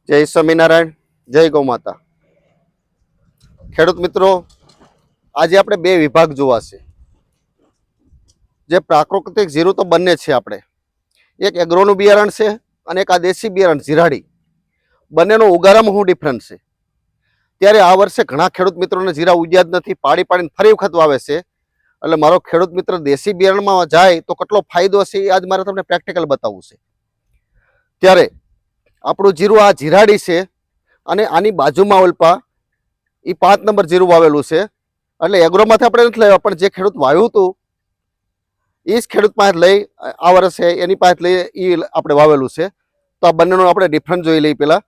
જય સ્વામિનારાયણ, જય ગૌ માતા। ખેડૂત મિત્રો, આજે આપણે બે વિભાગ જોવા છે। જે પ્રાકૃતિક જીરું તો બંને છે આપણે, એક એગ્રોનું બિયારણ છે અને એક આ દેશી બિયારણ જીરાડી, બંનેનો ઉગારામાં શું ડિફરન્સ છે। ત્યારે આ વર્ષે ઘણા ખેડૂત મિત્રોને જીરા ઉગ્યા જ નથી, પાડી પાડીને ફરી વખત વાવે છે। એટલે મારો ખેડૂત મિત્ર દેશી બિયારણમાં જાય તો કેટલો ફાયદો છે એ આજ મારે તમને પ્રેક્ટિકલ બતાવવું છે। ત્યારે આપણું જીરું આ જીરાડી છે અને આની બાજુમાં ઓલપા એ 5 નંબર જીરું વાવેલું છે। એટલે એગ્રોમાંથી આપણે નથી લેવા, પણ જે ખેડૂત વાવ્યું હતું એ જ ખેડૂત પાસે લઈ આ વર્ષે એની પાસે લઈ એ આપણે વાવેલું છે। તો આ બંનેનો આપણે ડિફરન્સ જોઈ લઈએ। પેલા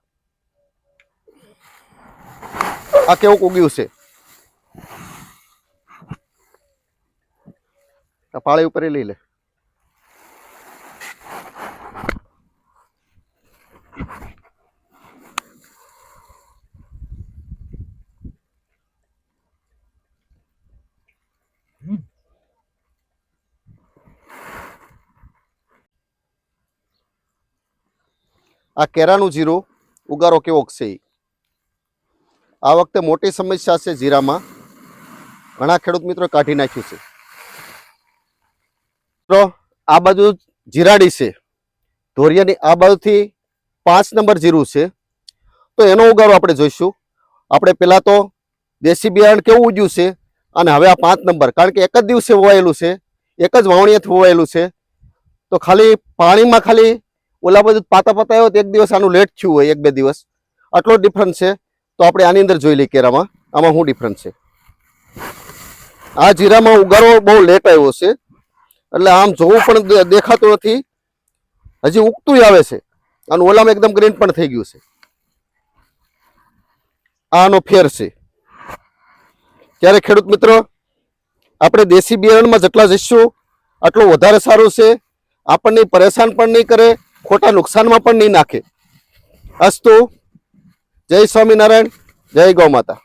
આ કેવું ઉગ્યું છે, આ પાળી ઉપર લઈ લે। આ કેરાનું જીરું ઉગારો કેવો છે। આ વખતે મોટી સમસ્યા છે જીરામાં, ઘણા ખેડૂત મિત્રો કાઢી નાખ્યું છે। તો આ બાજુ જીરાડી છે, ધોરિયાની આ બાજુથી 5 નંબર જીરું છે। તો એનો ઉગારો આપણે જોઈશું। આપણે પહેલાં તો દેશી બિયારણ કેવું ઉગ્યું છે અને હવે આ 5 નંબર, કારણ કે એક જ દિવસે વવાયેલું છે, એક જ વાવણીએથી વવાયેલું છે। તો ખાલી પાણીમાં ખાલી ઓલા બધું પાતા પાતા આવ્યો તો એક દિવસ આનું લેટ થયું હોય, 1-2 દિવસ, આટલો જ ડિફરન્સ છે। તો આપણે આની અંદર જોઈ લઈએ કેરામાં આમાં શું ડિફરન્સ છે। આ જીરામાં ઉગારો બહુ લેટ આવ્યો છે, એટલે આમ જોવું પણ દેખાતું નથી, હજી ઉગતું આવે છે। અને ઓલામાં એકદમ ગ્રીન પણ થઈ ગયું છે। આનો ફેર છે। ત્યારે ખેડૂત મિત્રો, આપણે દેશી બિયારણમાં જેટલા જઈશું આટલું વધારે સારું છે। આપણને પરેશાન પણ નહીં કરે, ખોટા નુકસાનમાં પણ નહીં નાખે। અસ્તુ, જય સ્વામિનારાયણ, જય ગૌ માતા।